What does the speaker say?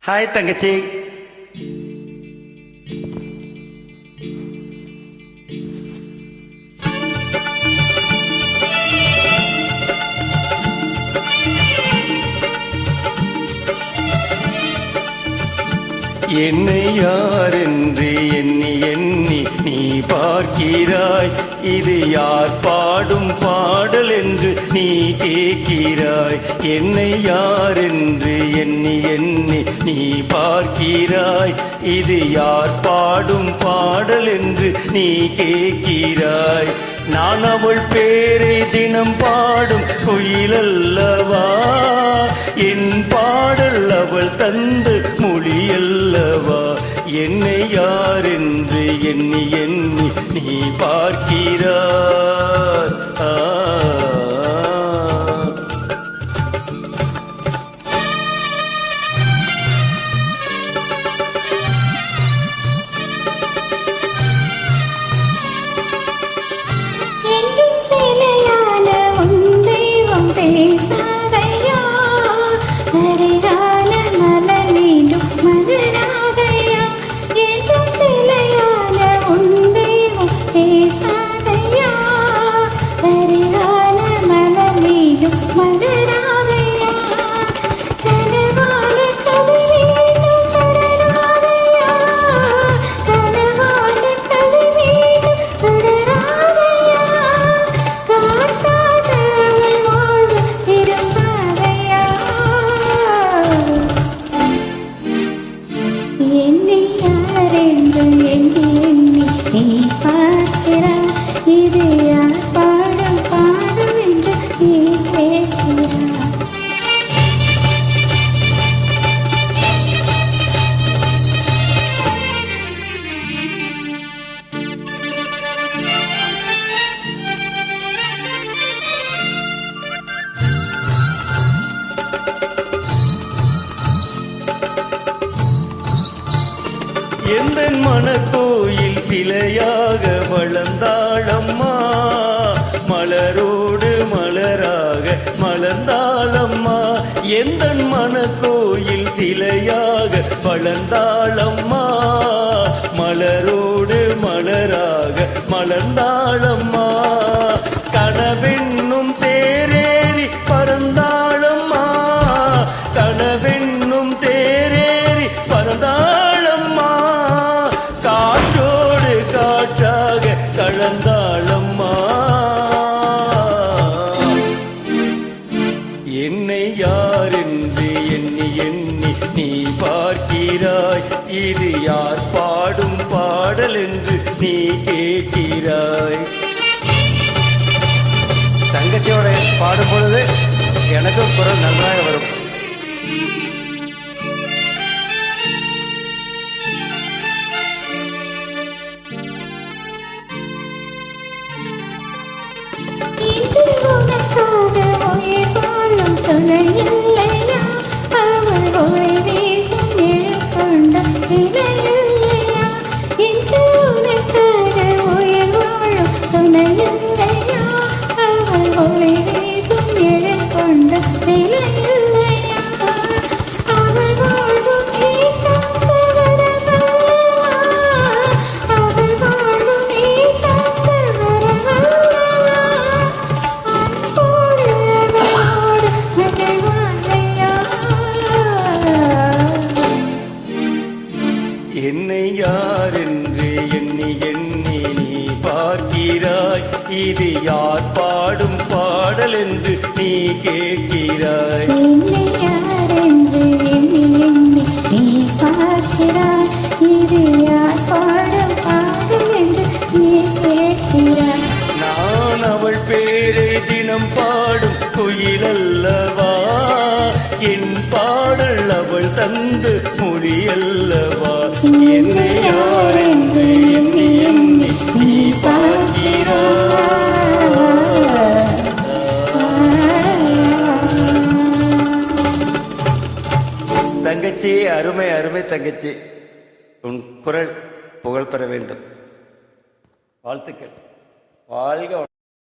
Hi தங்கச்சி. என்னை யார் என்று எண்ணி எண்ணி நீ பார்க்கிறாய். இது யார் பாடும் பாடல் என்று நீ கேட்கிறாய். என்னை யார் என்று எண்ணி எண்ணி நீ பார்க்கிறாய். இது யார் பாடும் பாடல் என்று நீ கேட்கிறாய். நான் அவள் பேரை தினம் பாடும் குயிலல்லவா. என் பாடல் அவள் தந்த மொழியல்லவா. என்னை யார் என்று எண்ணி எண்ணி நீ பார்க்கிறாய். எந்த மனக்கோயில் சிலையாக வளர்ந்தாளம்மா. மலரோடு மலராக மலர்ந்தாளம்மா. எந்த மனக்கோயில் சிலையாக வளர்ந்தாளம்மா. மலரோடு மலராக மலர்ந்தாளம்மா. கனவென்னும் தேரேறி பறந்தாளம்மா. கனவென்னும் தேரேறி பறந்தாளம்மா. காற்றோடு காற்றாக கலந்தாளம்மா. என்னை யார் என்று எண்ணி எண்ணி நீ பார்க்கிறாய். இது யார் பாடும் பாடல் என்று நீ கேட்கிறாய். தங்கச்சியோட பாடும் பொழுது எனக்கும் குரல் நன்றாக வரும். என்னை யார் என்று எண்ணி எண்ணி நீ பார்க்கிறாய். இது யார் பாடும் பாடல் என்று நீ கேட்கிறாய். என்னை யார் என்று எண்ணி எண்ணி நீ பார்க்கிறாய். இது யார் பாடும் பாடல் என்று நீ கேட்கிறாய். நான் அவள் பேரை தினம் பாடும் குயிலல்லவா. என் பாடல் அவள் தந்து மொழியல்லவா. என்னை யார் என்று எண்ணி எண்ணி நீ பார்க்கிறாய். தங்கச்சி, அருமை அருமை தங்கச்சி. உன் குரல் புகழ் பெற வேண்டும். வாழ்த்துக்கள். வாழ்க.